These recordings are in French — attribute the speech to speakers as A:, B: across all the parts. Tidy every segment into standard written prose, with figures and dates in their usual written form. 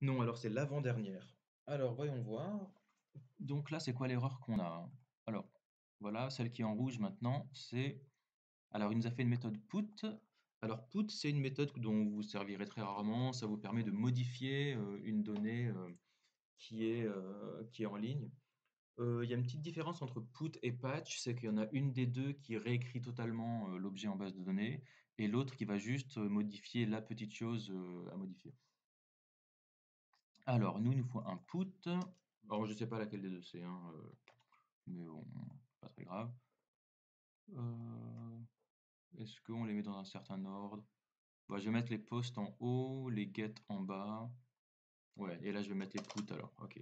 A: Non, alors c'est l'avant-dernière. Alors, voyons voir. Donc là, c'est quoi l'erreur qu'on a, hein? Alors, voilà, celle qui est en rouge maintenant, c'est... Alors, il nous a fait une méthode put. Alors, put, c'est une méthode dont vous servirez très rarement. Ça vous permet de modifier une donnée qui est en ligne. Il y a une petite différence entre put et patch, c'est qu'il y en a une des deux qui réécrit totalement l'objet en base de données et l'autre qui va juste modifier la petite chose à modifier. Alors, nous, il nous faut un put. Alors, je sais pas laquelle des deux c'est, hein, mais bon, pas très grave. Est-ce qu'on les met dans un certain ordre? Bah, je vais mettre les posts en haut, les get en bas. Ouais, et là, je vais mettre les put alors. Ok.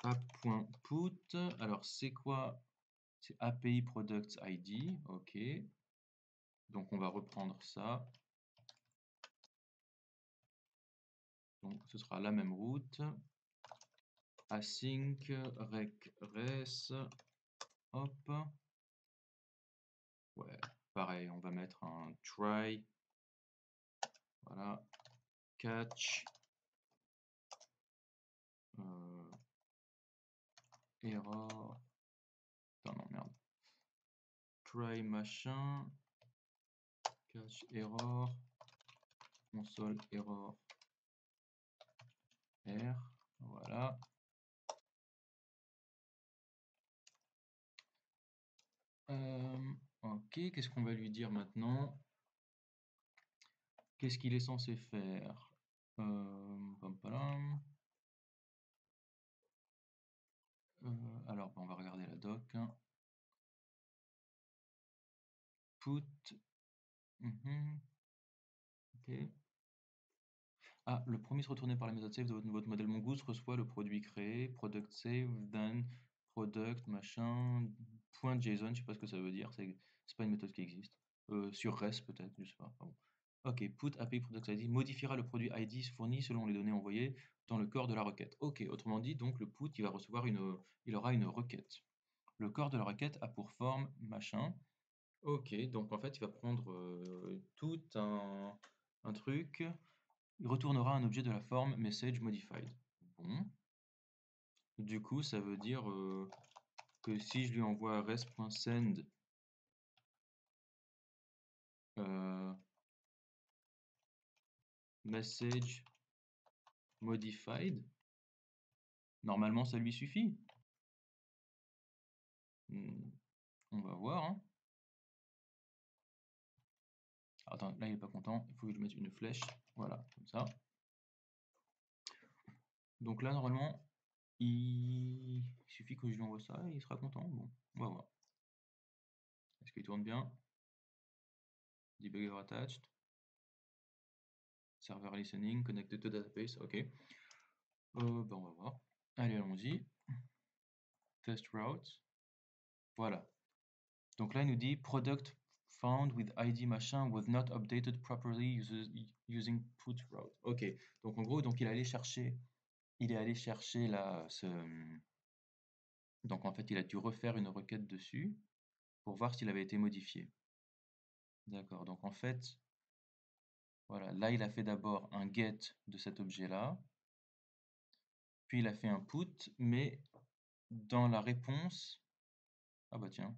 A: App.put. Alors, c'est quoi? C'est API Products ID. Ok. Donc, on va reprendre ça. Donc, ce sera la même route. Async, rec, res. Hop. Ouais, pareil, on va mettre un try. Voilà. Catch. Error. Putain, non, merde. Try machin. Catch error. Console error. R. Voilà. Ok, qu'est-ce qu'on va lui dire maintenant? Qu'est-ce qu'il est censé faire? Pam, palam. Alors, on va regarder la doc, hein. Put. Ok. Ah, le premier se retourné par la méthode save de votre modèle Mongoose reçoit le produit créé, product save, then product, machin, point .json, je sais pas ce que ça veut dire, c'est pas une méthode qui existe. Sur REST peut-être, je sais pas. Bon. Ok, put API product ID modifiera le produit ID fourni selon les données envoyées dans le corps de la requête. Ok, autrement dit, donc le put, il va recevoir il aura une requête. Le corps de la requête a pour forme machin. Ok, donc en fait, il va prendre tout un truc. Il retournera un objet de la forme message modified. Bon. Du coup, ça veut dire que si je lui envoie res.send message modified, normalement ça lui suffit. On va voir, hein. Attends, là il est pas content, il faut que je mette une flèche. Voilà, comme ça. Donc là, normalement, il suffit que je lui envoie ça et il sera content. Bon, on va voir. Est-ce qu'il tourne bien? Debugger attached. Server listening, connected to database, ok. On va voir. Allez, allons-y. Test route. Voilà. Donc là, il nous dit product found with ID machin was not updated properly using put route. Ok. Donc en gros, donc il est allé chercher là donc en fait, il a dû refaire une requête dessus pour voir s'il avait été modifié. D'accord. Donc en fait, voilà, là il a fait d'abord un get de cet objet-là, puis il a fait un put, mais dans la réponse, ah bah tiens,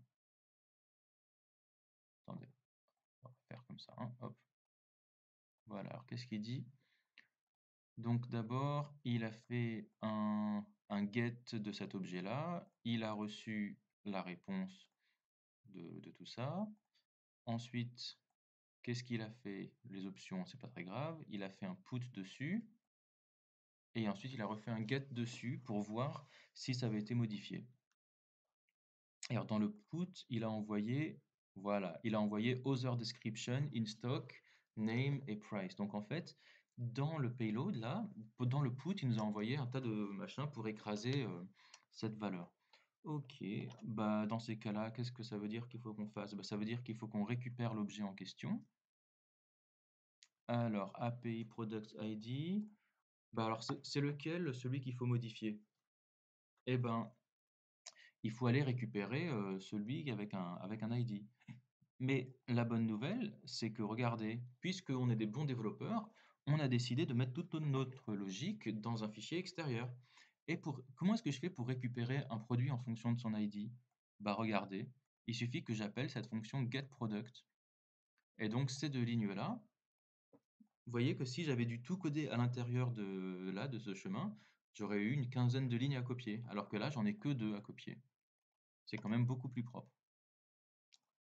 A: attendez, on va faire comme ça, hein, hop. Voilà, alors qu'est-ce qu'il dit? Donc d'abord, il a fait un get de cet objet-là, il a reçu la réponse de tout ça. Ensuite, qu'est-ce qu'il a fait? Les options, c'est pas très grave. Il a fait un put dessus. Et ensuite, il a refait un get dessus pour voir si ça avait été modifié. Et alors, dans le put, il a envoyé, voilà, il a envoyé other description in stock, name et price. Donc en fait, dans le payload, là, dans le put, il nous a envoyé un tas de machins pour écraser cette valeur. Ok, bah dans ces cas-là, qu'est-ce que ça veut dire qu'il faut qu'on fasse? Bah, ça veut dire qu'il faut qu'on récupère l'objet en question. Alors, API Product ID, bah alors c'est lequel, celui qu'il faut modifier? Eh ben, il faut aller récupérer celui avec un ID. Mais la bonne nouvelle, c'est que regardez, puisqu'on est des bons développeurs, on a décidé de mettre toute notre logique dans un fichier extérieur. Et comment est-ce que je fais pour récupérer un produit en fonction de son ID? Bah regardez, il suffit que j'appelle cette fonction getProduct. Et donc ces deux lignes-là, vous voyez que si j'avais dû tout coder à l'intérieur de ce chemin, j'aurais eu une quinzaine de lignes à copier, alors que là, j'en ai que 2 à copier. C'est quand même beaucoup plus propre.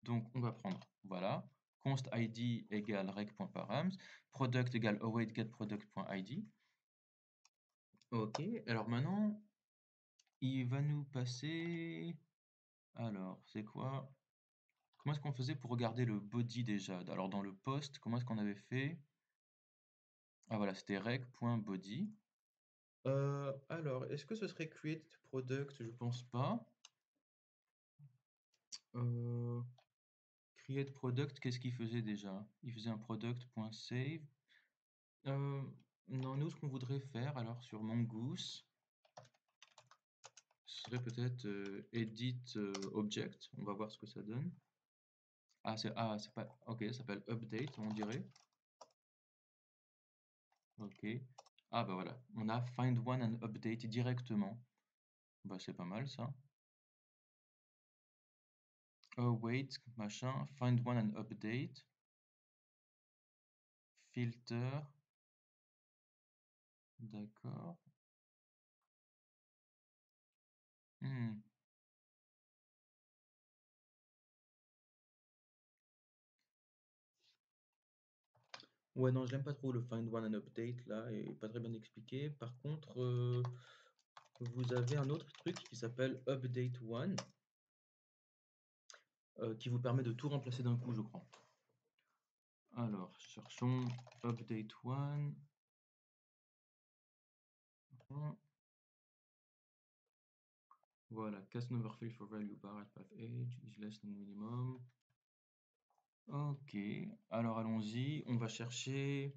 A: Donc, on va prendre, voilà, const id égale rec.params, product égale await getProduct.id. Ok, alors maintenant, il va nous passer... Alors, c'est quoi? Comment est-ce qu'on faisait pour regarder le body déjà? Alors, dans le post, comment est-ce qu'on avait fait? Ah voilà, c'était rec.body. Alors, est-ce que ce serait create product? Je pense pas. Create product, qu'est-ce qu'il faisait déjà? Il faisait un product.save. Non, nous, ce qu'on voudrait faire, alors, sur Mongoose, ce serait peut-être edit object. On va voir ce que ça donne. Ah, c'est pas... Ok, ça s'appelle update, on dirait. Ok. Ah, bah voilà. On a find one and update directement. Bah, c'est pas mal, ça. Wait, machin, find one and update. Filter. D'accord. Hmm. Ouais, non, je l'aime pas trop le find one and update là, et pas très bien expliqué. Par contre, vous avez un autre truc qui s'appelle update one, qui vous permet de tout remplacer d'un coup, je crois. Alors, cherchons update one. Voilà, cast number field for value bar at path age is less than minimum. Ok, alors allons-y, on va chercher.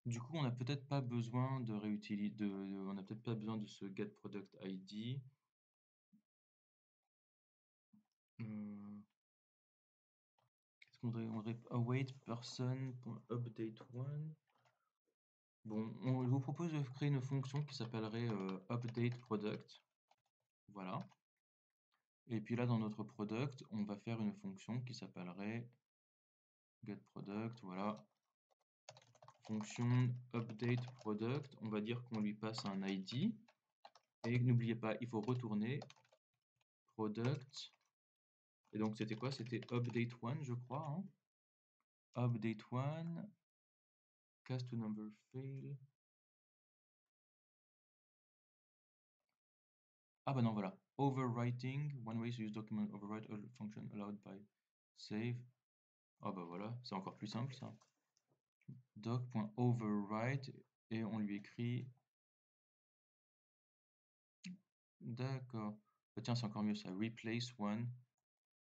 A: Du coup, on n'a peut-être pas besoin de réutiliser, on n'a peut-être pas besoin de ce getProductID. Est-ce qu'on voudrait await person.update one? Bon, je vous propose de créer une fonction qui s'appellerait update product. Voilà. Et puis là, dans notre product, on va faire une fonction qui s'appellerait getProduct. Voilà. Fonction update product. On va dire qu'on lui passe un ID. Et n'oubliez pas, il faut retourner product. Et donc, c'était quoi? C'était update one, je crois. Hein, update one. Cast to number fail. Ah bah non, voilà. Overwriting, one way to use document overwrite all function allowed by save. Ah bah voilà, c'est encore plus simple ça. Doc.overwrite et on lui écrit. D'accord. Bah tiens, c'est encore mieux ça. Replace one.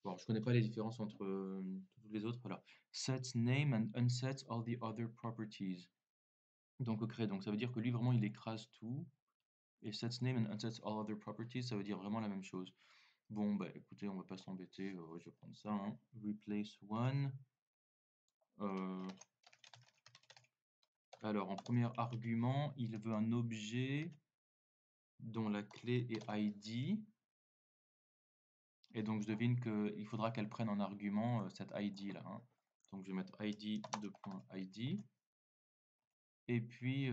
A: Bon, je connais pas les différences entre toutes les autres. Voilà. Sets name and unsets all the other properties. Donc, ok, donc ça veut dire que lui vraiment il écrase tout. Et sets name and unsets all other properties, ça veut dire vraiment la même chose. Bon, bah écoutez, on va pas s'embêter, je vais prendre ça, hein. Replace one. Alors, en premier argument, il veut un objet dont la clé est ID. Et donc, je devine qu'il faudra qu'elle prenne en argument cette ID là, hein. Donc, je vais mettre ID .id. Et puis,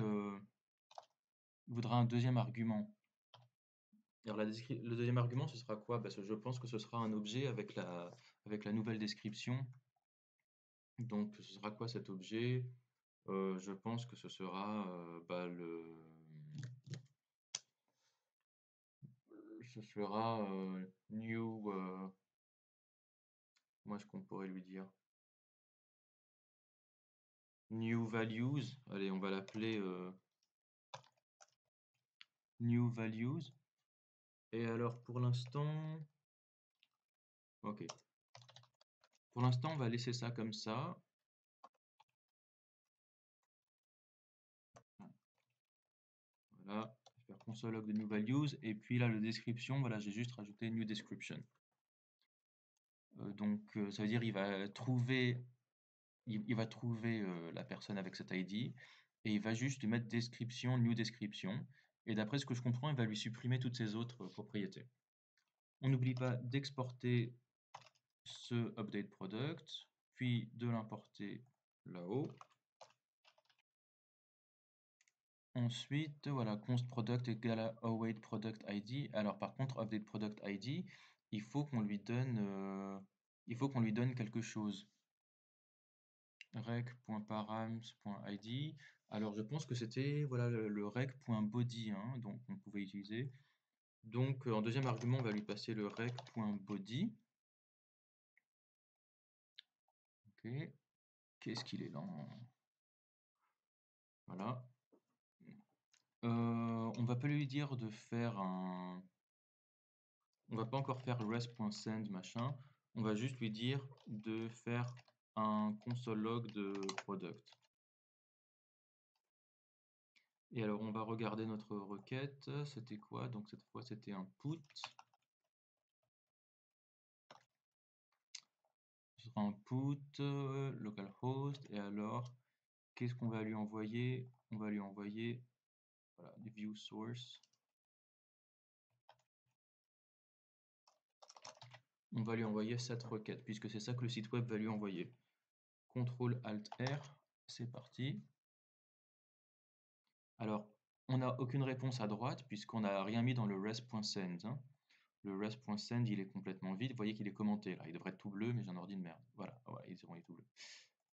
A: il voudra un deuxième argument. Alors, le deuxième argument, ce sera quoi? Parce que je pense que ce sera un objet avec la nouvelle description. Donc, ce sera quoi cet objet? Je pense que ce sera ce sera new. Moi, ce qu'on pourrait lui dire. New values. Allez, on va l'appeler new values. Et alors, pour l'instant. Ok. Pour l'instant, on va laisser ça comme ça. Voilà. Je vais faire console log de new values. Et puis là, la description, voilà, j'ai juste rajouté new description. Donc, ça veut dire il va trouver il va trouver la personne avec cet ID et il va juste lui mettre description, new description. Et d'après ce que je comprends, il va lui supprimer toutes ses autres propriétés. On n'oublie pas d'exporter ce update product, puis de l'importer là-haut. Ensuite, voilà, const product égale à await product ID. Alors par contre, update product ID, il faut qu'on lui donne quelque chose. rec.params.id. Alors je pense que c'était voilà le rec.body hein, donc on pouvait utiliser. Donc en deuxième argument, on va lui passer le rec.body. Ok. Qu'est-ce qu'il est lent. Voilà. On va pas lui dire de faire un. On va pas encore faire rest.send machin. On va juste lui dire de faire un console log de product. Et alors on va regarder notre requête. C'était quoi? Donc cette fois c'était un put. Ce sera un put localhost. Et alors qu'est-ce qu'on va lui envoyer? On va lui envoyer voilà, du view source. On va lui envoyer cette requête, puisque c'est ça que le site web va lui envoyer. CTRL-ALT-R, c'est parti. Alors, on n'a aucune réponse à droite, puisqu'on n'a rien mis dans le rest.send. Hein. Le rest.send, il est complètement vide. Vous voyez qu'il est commenté, là. Il devrait être tout bleu, mais j'ai un ordi de merde. Voilà, il est tout bleu.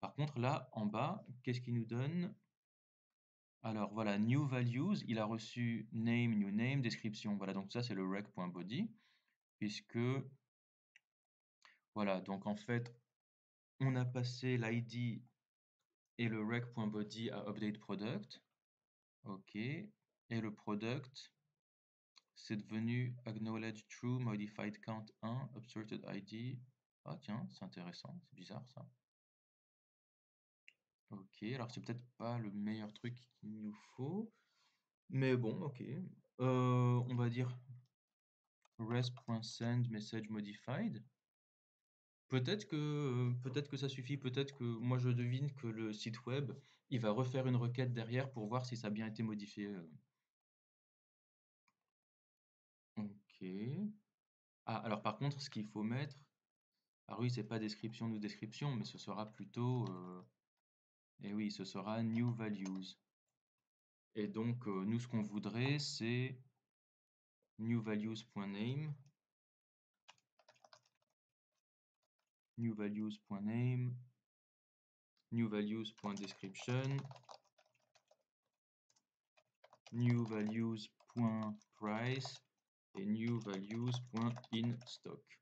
A: Par contre, là, en bas, qu'est-ce qu'il nous donne? Alors, voilà, new values. Il a reçu name, new name, description. Voilà, donc ça, c'est le rec.body, puisque... Voilà, donc en fait, on a passé l'ID et le rec.body à update product. OK. Et le product, c'est devenu acknowledge true modified count 1 asserted ID. Ah tiens, c'est intéressant, c'est bizarre ça. OK, alors c'est peut-être pas le meilleur truc qu'il nous faut, mais bon, OK. On va dire rest.send message modified. Peut-être que ça suffit, peut-être que moi je devine que le site web, il va refaire une requête derrière pour voir si ça a bien été modifié. OK. Ah, alors par contre, ce qu'il faut mettre, ah oui, c'est pas description ou description, mais ce sera plutôt, et oui, ce sera new values. Et donc, nous, ce qu'on voudrait, c'est new values.name, new values.name, new values.description, new values.price et new values.instock.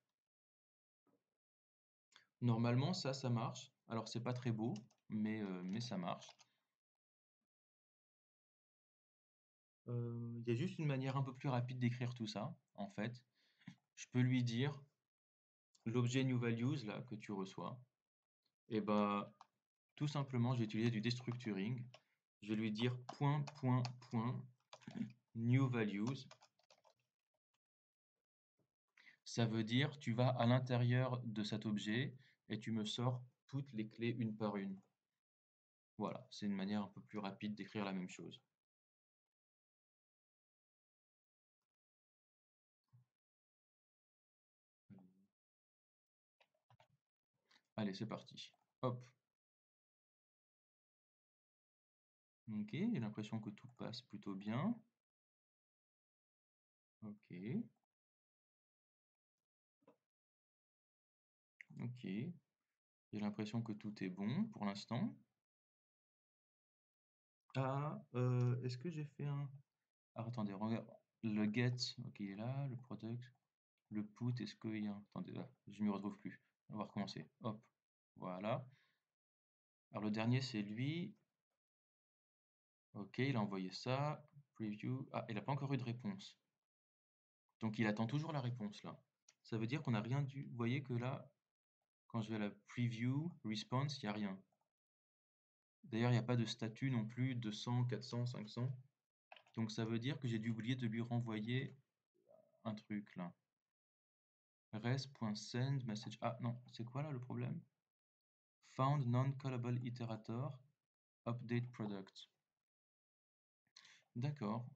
A: Normalement, ça marche. Alors, c'est pas très beau, mais ça marche. Il y a juste une manière un peu plus rapide d'écrire tout ça, en fait. Je peux lui dire l'objet new values là que tu reçois. Et bah, tout simplement, je vais utiliser du destructuring. Je vais lui dire point, point, point, new values. Ça veut dire tu vas à l'intérieur de cet objet et tu me sors toutes les clés une par une. Voilà, c'est une manière un peu plus rapide d'écrire la même chose. Allez, c'est parti. Hop. Ok, j'ai l'impression que tout passe plutôt bien. Ok. Ok. J'ai l'impression que tout est bon pour l'instant. Ah, est-ce que j'ai fait un... Ah, attendez, regarde. Le get, ok, il est là. Le product. Le put, est-ce qu'il y a... Attendez, là, je ne m'y retrouve plus. On va recommencer. Hop. Voilà. Alors le dernier, c'est lui. Ok, il a envoyé ça. Preview. Ah, il n'a pas encore eu de réponse. Donc il attend toujours la réponse là. Ça veut dire qu'on n'a rien dû. Vous voyez que là, quand je vais à la preview, response, il n'y a rien. D'ailleurs, il n'y a pas de statut non plus, 200, 400, 500. Donc ça veut dire que j'ai dû oublier de lui renvoyer un truc là. Res.send message. Ah non, c'est quoi là le problème? found non-callable iterator update product. D'accord.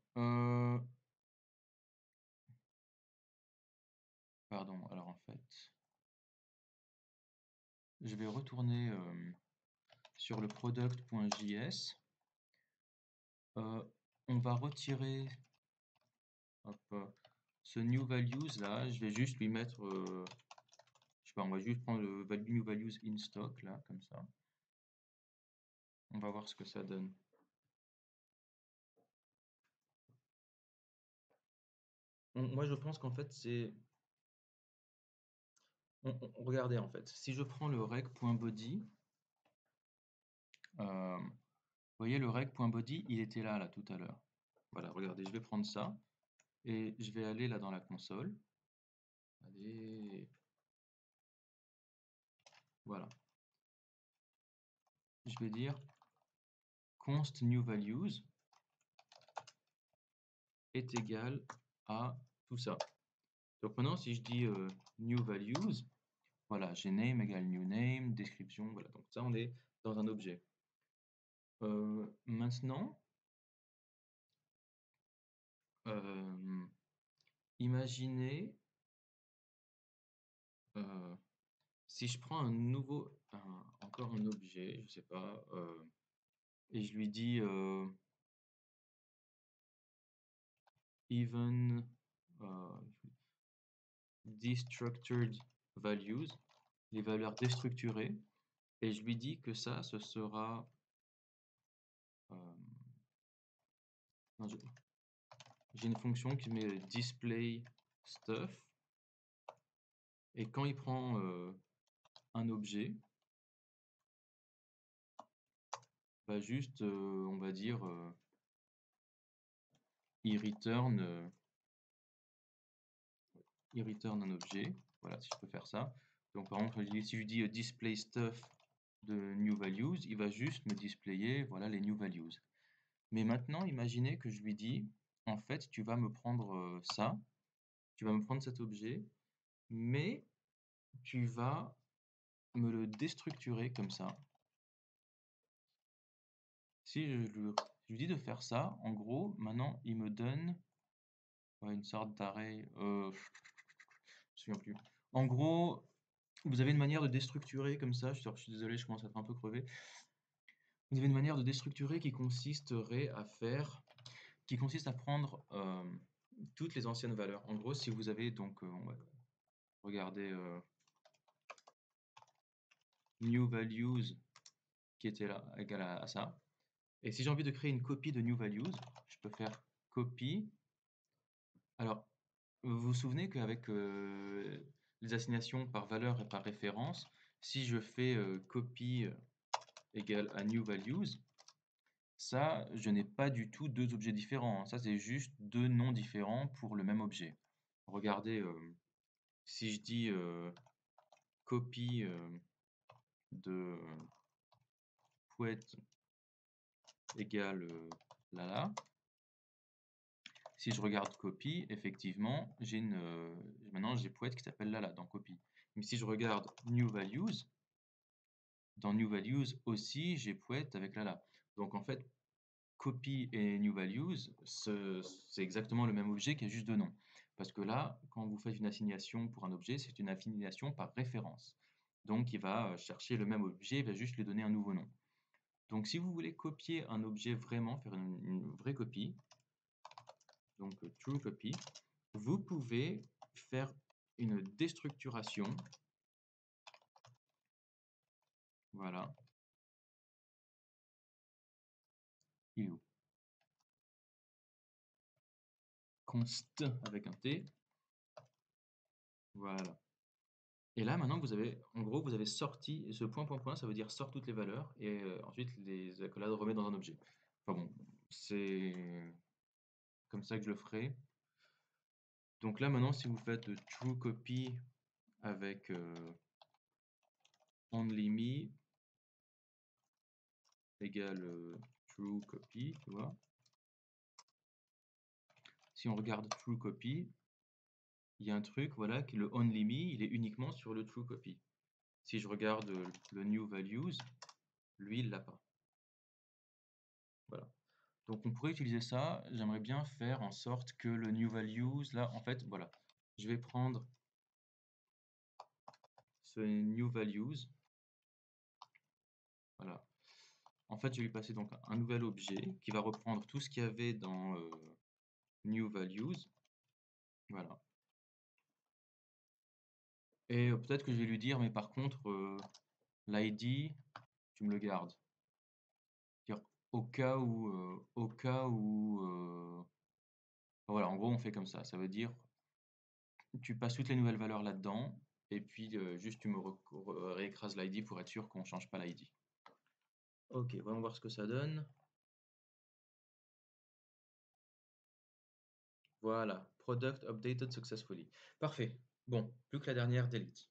A: Pardon, alors en fait, je vais retourner sur le product.js. On va retirer ce new values là, je vais juste lui mettre, je sais pas, on va juste prendre le new values in stock là, comme ça. On va voir ce que ça donne. Moi je pense qu'en fait c'est... Regardez en fait, si je prends le rec.body, vous voyez le rec.body, il était là tout à l'heure. Voilà, regardez, je vais prendre ça et je vais aller là dans la console. Allez, voilà. Je vais dire const new values est égal à tout ça. Donc maintenant, si je dis new values, voilà, j'ai name égale new name, description, voilà. Donc ça, on est dans un objet. Maintenant, imaginez si je prends un nouveau, encore un objet, je sais pas, et je lui dis even destructured values, les valeurs déstructurées, et je lui dis que ça, ce sera... non, j'ai une fonction qui met display stuff, et quand il prend un objet, va juste, on va dire, il return un objet. Voilà, si je peux faire ça. Donc par exemple, si je dis display stuff de new values, il va juste me displayer, voilà, les new values. Mais maintenant, imaginez que je lui dis, en fait, tu vas me prendre ça, tu vas me prendre cet objet, mais tu vas me le déstructurer comme ça. Si je lui dis de faire ça, en gros, maintenant, il me donne une sorte d'array. Je me souviens plus. En gros, vous avez une manière de déstructurer comme ça. Je suis désolé, je commence à être un peu crevé. Vous avez une manière de déstructurer qui consisterait à faire, qui consiste à prendre toutes les anciennes valeurs. En gros, si vous avez donc, on va regarder new values qui était là, égal à ça. Et si j'ai envie de créer une copie de new values, je peux faire copy. Alors, vous vous souvenez qu'avec les assignations par valeur et par référence, si je fais copy égale à new values, ça, je n'ai pas du tout deux objets différents, hein. Ça, c'est juste deux noms différents pour le même objet. Regardez, si je dis copy de poète égale là. Si je regarde copy, effectivement, maintenant j'ai poète qui s'appelle Lala dans copy. Mais si je regarde new values, dans new values aussi, j'ai poète avec Lala. Donc en fait, copy et new values, c'est exactement le même objet qui a juste deux noms. Parce que là, quand vous faites une assignation pour un objet, c'est une assignation par référence. Donc il va chercher le même objet, il va juste lui donner un nouveau nom. Donc si vous voulez copier un objet vraiment, faire une vraie copie, donc true copy, vous pouvez faire une déstructuration. Voilà. Il est où? Const avec un T. Voilà. Et là, maintenant, vous avez, en gros, vous avez sorti, ce point, ça veut dire sort toutes les valeurs, et ensuite les accolades remet dans un objet. Enfin bon, c'est comme ça que je le ferai. Donc là, maintenant, si vous faites true copy avec only me égale true copy, tu vois. Si on regarde true copy, il y a un truc, voilà, que le only me, il est uniquement sur le true copy. si je regarde le new values, lui, il l'a pas. Voilà. Donc on pourrait utiliser ça. J'aimerais bien faire en sorte que le new values, là, en fait, voilà. Je vais prendre ce new values. Voilà. En fait, je vais lui passer donc un nouvel objet qui va reprendre tout ce qu'il y avait dans new values. Voilà. Et peut-être que je vais lui dire, mais par contre, l'ID, tu me le gardes. Dire au cas où, voilà, en gros, on fait comme ça. Ça veut dire, tu passes toutes les nouvelles valeurs là-dedans, et puis juste tu me réécrases l'ID pour être sûr qu'on ne change pas l'ID. Ok, voyons voir ce que ça donne. Voilà, product updated successfully. Parfait. Bon, plus que la dernière delete.